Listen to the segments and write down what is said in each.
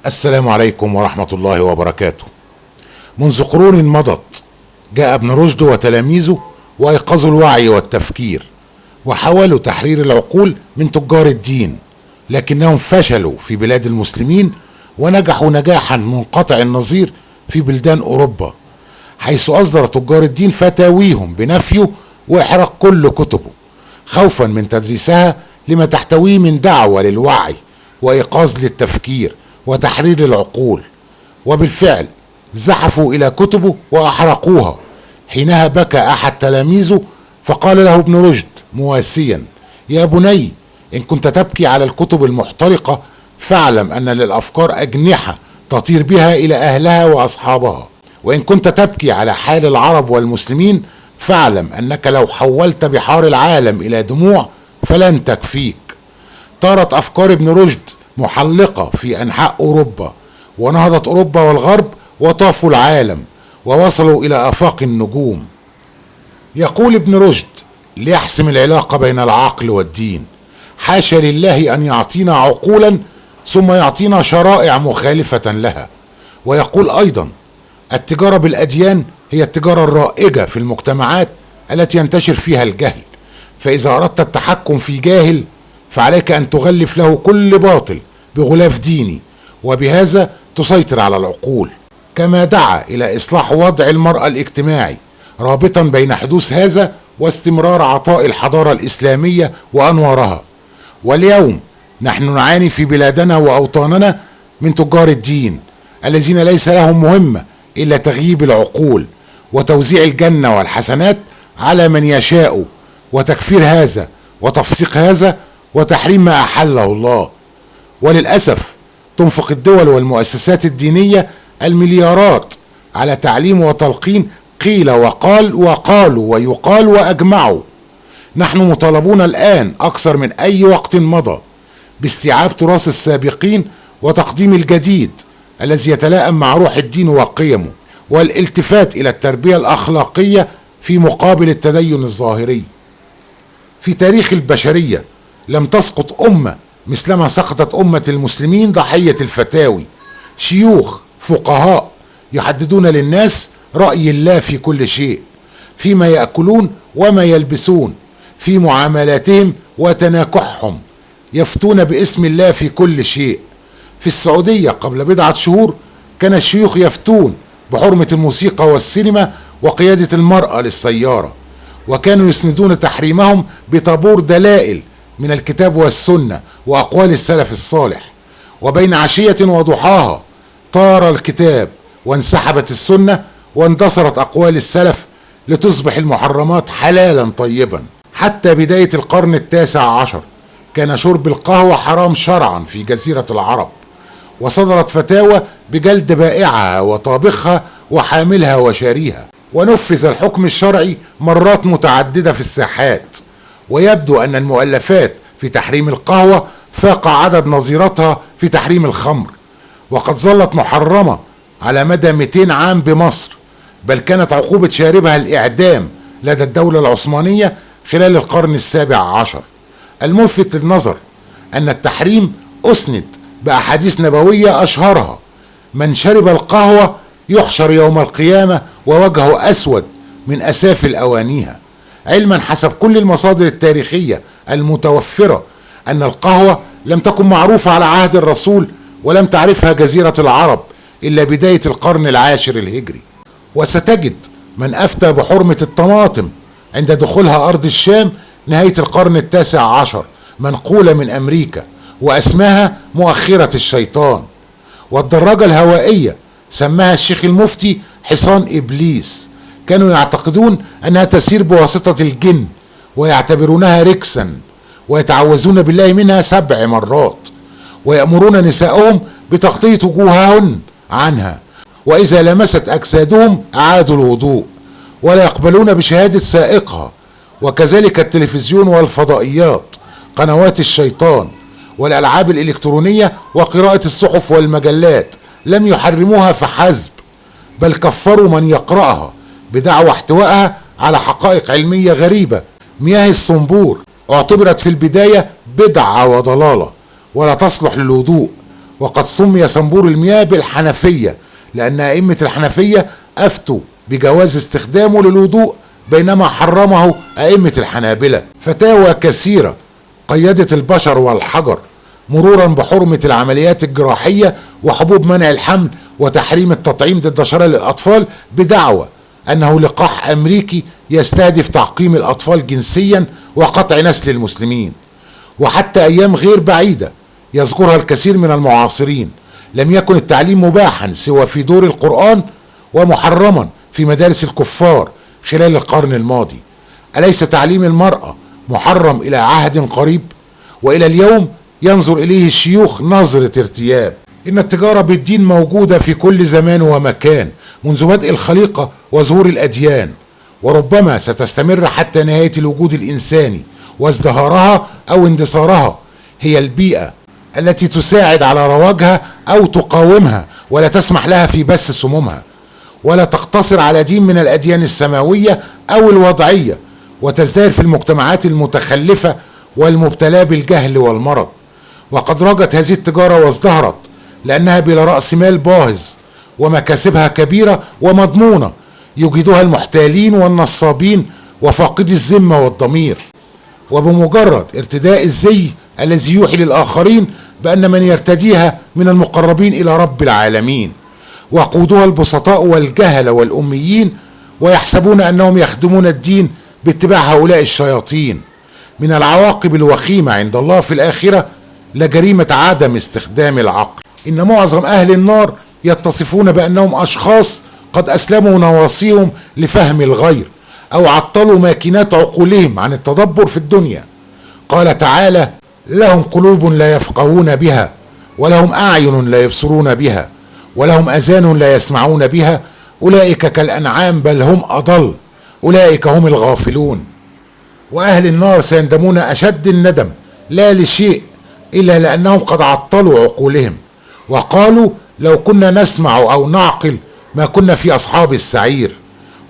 السلام عليكم ورحمة الله وبركاته. منذ قرون مضت جاء ابن رشد وتلاميذه وأيقظوا الوعي والتفكير وحاولوا تحرير العقول من تجار الدين، لكنهم فشلوا في بلاد المسلمين ونجحوا نجاحا منقطع النظير في بلدان أوروبا، حيث أصدر تجار الدين فتاويهم بنفيه وإحراق كل كتبه خوفا من تدريسها لما تحتويه من دعوة للوعي وإيقاظ للتفكير وتحرير العقول. وبالفعل زحفوا إلى كتبه وأحرقوها. حينها بكى أحد تلاميذه فقال له ابن رشد مواسيا: يا بني، إن كنت تبكي على الكتب المحترقة فاعلم أن للأفكار أجنحة تطير بها إلى أهلها وأصحابها، وإن كنت تبكي على حال العرب والمسلمين فاعلم أنك لو حولت بحار العالم إلى دموع فلن تكفيك. طارت أفكار ابن رشد محلقة في أنحاء أوروبا، ونهضت أوروبا والغرب وطافوا العالم ووصلوا إلى آفاق النجوم. يقول ابن رشد: ليحسم العلاقة بين العقل والدين. حاشا لله أن يعطينا عقولا ثم يعطينا شرائع مخالفة لها. ويقول أيضا: التجارة بالأديان هي التجارة الرائجة في المجتمعات التي ينتشر فيها الجهل، فإذا أردت التحكم في جاهل فعليك أن تغلف له كل باطل بغلاف ديني، وبهذا تسيطر على العقول. كما دعا إلى إصلاح وضع المرأة الاجتماعي، رابطا بين حدوث هذا واستمرار عطاء الحضارة الإسلامية وأنوارها. واليوم نحن نعاني في بلادنا وأوطاننا من تجار الدين الذين ليس لهم مهمة إلا تغييب العقول وتوزيع الجنة والحسنات على من يشاء، وتكفير هذا وتفسيق هذا وتحريم ما أحله الله. وللأسف تنفق الدول والمؤسسات الدينية المليارات على تعليم وتلقين قيل وقال وقالوا ويقال وأجمعوا. نحن مطالبون الآن أكثر من أي وقت مضى باستيعاب تراث السابقين وتقديم الجديد الذي يتلائم مع روح الدين وقيمه، والالتفات إلى التربية الأخلاقية في مقابل التدين الظاهري. في تاريخ البشرية لم تسقط أمة مثلما سقطت أمة المسلمين ضحية الفتاوي، شيوخ فقهاء يحددون للناس رأي الله في كل شيء، فيما يأكلون وما يلبسون، في معاملاتهم وتناكحهم، يفتون باسم الله في كل شيء. في السعودية قبل بضعة شهور كان الشيوخ يفتون بحرمة الموسيقى والسينما وقيادة المرأة للسيارة، وكانوا يسندون تحريمهم بطابور دلائل من الكتاب والسنة وأقوال السلف الصالح. وبين عشية وضحاها طار الكتاب وانسحبت السنة واندثرت أقوال السلف لتصبح المحرمات حلالا طيبا. حتى بداية القرن ال19 كان شرب القهوة حرام شرعا في جزيرة العرب، وصدرت فتاوى بجلد بائعها وطابخها وحاملها وشاريها، ونفذ الحكم الشرعي مرات متعددة في الساحات. ويبدو أن المؤلفات في تحريم القهوة فاق عدد نظيرتها في تحريم الخمر، وقد ظلت محرمة على مدى 200 عام بمصر، بل كانت عقوبة شاربها الإعدام لدى الدولة العثمانية خلال القرن ال17. الملفت للنظر أن التحريم أسند بأحاديث نبوية أشهرها: من شرب القهوة يحشر يوم القيامة ووجهه أسود من أسافل أوانيها، علما حسب كل المصادر التاريخية المتوفرة أن القهوة لم تكن معروفة على عهد الرسول، ولم تعرفها جزيرة العرب إلا بداية القرن العاشر الهجري. وستجد من أفتى بحرمة الطماطم عند دخولها أرض الشام نهاية القرن ال19 منقولة من أمريكا، وأسماها مؤخرة الشيطان. والدراجة الهوائية سماها الشيخ المفتي حصان إبليس، كانوا يعتقدون أنها تسير بواسطة الجن ويعتبرونها ركسا، ويتعوذون بالله منها 7 مرات، ويأمرون نساءهم بتغطية وجوههن عنها، وإذا لمست أجسادهم أعادوا الوضوء، ولا يقبلون بشهادة سائقها. وكذلك التلفزيون والفضائيات، قنوات الشيطان، والألعاب الإلكترونية وقراءة الصحف والمجلات لم يحرموها فحسب، بل كفروا من يقرأها بدعوى احتوائها على حقائق علمية غريبة. مياه الصنبور اعتبرت في البداية بدعة وضلالة ولا تصلح للوضوء، وقد سمي صنبور المياه بالحنفية لأن أئمة الحنفية أفتوا بجواز استخدامه للوضوء بينما حرمه أئمة الحنابلة. فتاوى كثيرة قيدت البشر والحجر مرورا بحرمة العمليات الجراحية وحبوب منع الحمل وتحريم التطعيم ضد شلل الأطفال بدعوى أنه لقاح أمريكي يستهدف تعقيم الأطفال جنسيا وقطع نسل المسلمين. وحتى أيام غير بعيدة يذكرها الكثير من المعاصرين لم يكن التعليم مباحا سوى في دور القرآن ومحرما في مدارس الكفار خلال القرن الماضي. أليس تعليم المرأة محرم إلى عهد قريب؟ وإلى اليوم ينظر إليه الشيوخ نظرة ارتياب. إن التجارة بالدين موجودة في كل زمان ومكان منذ بدء الخليقة وظهور الأديان، وربما ستستمر حتى نهاية الوجود الإنساني، وازدهارها أو اندثارها هي البيئة التي تساعد على رواجها أو تقاومها ولا تسمح لها في بث سمومها، ولا تقتصر على دين من الأديان السماوية أو الوضعية، وتزدهر في المجتمعات المتخلفة والمبتلاه بالجهل والمرض. وقد رجت هذه التجارة وازدهرت لأنها بلا رأس مال باهظ ومكاسبها كبيرة ومضمونة يجيدها المحتالين والنصابين وفاقدي الذمة والضمير، وبمجرد ارتداء الزي الذي يوحي للآخرين بأن من يرتديها من المقربين إلى رب العالمين. وقودها البسطاء والجهل والأميين ويحسبون أنهم يخدمون الدين باتباع هؤلاء الشياطين. من العواقب الوخيمة عند الله في الآخرة لجريمة عدم استخدام العقل. إن معظم أهل النار يتصفون بأنهم أشخاص قد أسلموا نواصيهم لفهم الغير أو عطلوا ماكينات عقولهم عن التدبر في الدنيا. قال تعالى: لهم قلوب لا يفقهون بها ولهم أعين لا يبصرون بها ولهم أذان لا يسمعون بها أولئك كالأنعام بل هم أضل أولئك هم الغافلون. وأهل النار سيندمون أشد الندم لا لشيء إلا لأنهم قد عطلوا عقولهم وقالوا لو كنا نسمع أو نعقل ما كنا في أصحاب السعير.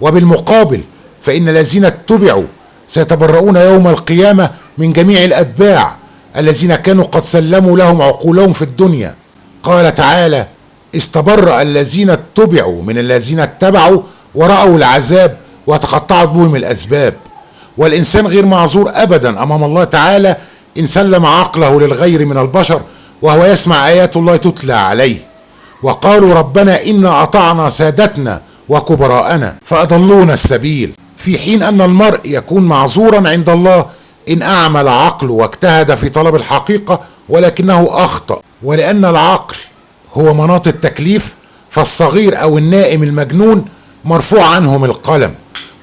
وبالمقابل فإن الذين اتبعوا سيتبرؤون يوم القيامة من جميع الأتباع الذين كانوا قد سلموا لهم عقولهم في الدنيا. قال تعالى: استبرأ الذين اتبعوا من الذين اتبعوا ورأوا العذاب وتقطعت بهم الأسباب. والإنسان غير معذور أبدا أمام الله تعالى إن سلم عقله للغير من البشر وهو يسمع آيات الله تتلى عليه. وقالوا ربنا إنا أطعنا سادتنا وكبراءنا فأضلونا السبيل، في حين أن المرء يكون معذورا عند الله إن أعمل عقله واجتهد في طلب الحقيقة ولكنه أخطأ. ولأن العقل هو مناط التكليف فالصغير أو النائم المجنون مرفوع عنهم القلم،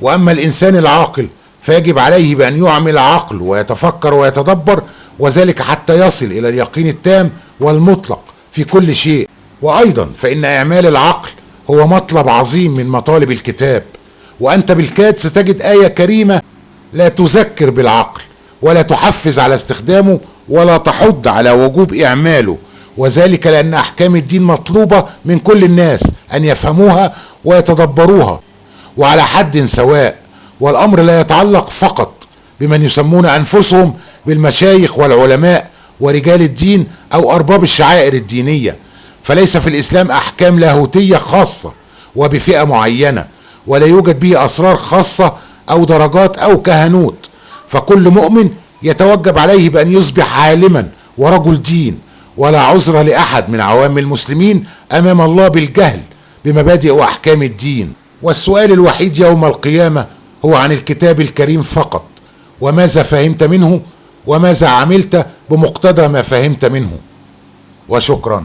وأما الإنسان العاقل فيجب عليه بأن يعمل عقله ويتفكر ويتدبر، وذلك حتى يصل إلى اليقين التام والمطلق في كل شيء. وأيضا فإن إعمال العقل هو مطلب عظيم من مطالب الكتاب، وأنت بالكاد ستجد آية كريمة لا تذكر بالعقل ولا تحفز على استخدامه ولا تحض على وجوب إعماله، وذلك لأن أحكام الدين مطلوبة من كل الناس أن يفهموها ويتدبروها وعلى حد سواء. والأمر لا يتعلق فقط بمن يسمون أنفسهم بالمشايخ والعلماء ورجال الدين أو أرباب الشعائر الدينية، فليس في الإسلام أحكام لاهوتية خاصة وبفئة معينة، ولا يوجد به أسرار خاصة أو درجات أو كهنوت، فكل مؤمن يتوجب عليه بأن يصبح عالما ورجل دين، ولا عذر لأحد من عوام المسلمين أمام الله بالجهل بمبادئ وأحكام الدين. والسؤال الوحيد يوم القيامة هو عن الكتاب الكريم فقط، وماذا فهمت منه وماذا عملت بمقتضى ما فهمت منه. وشكرا.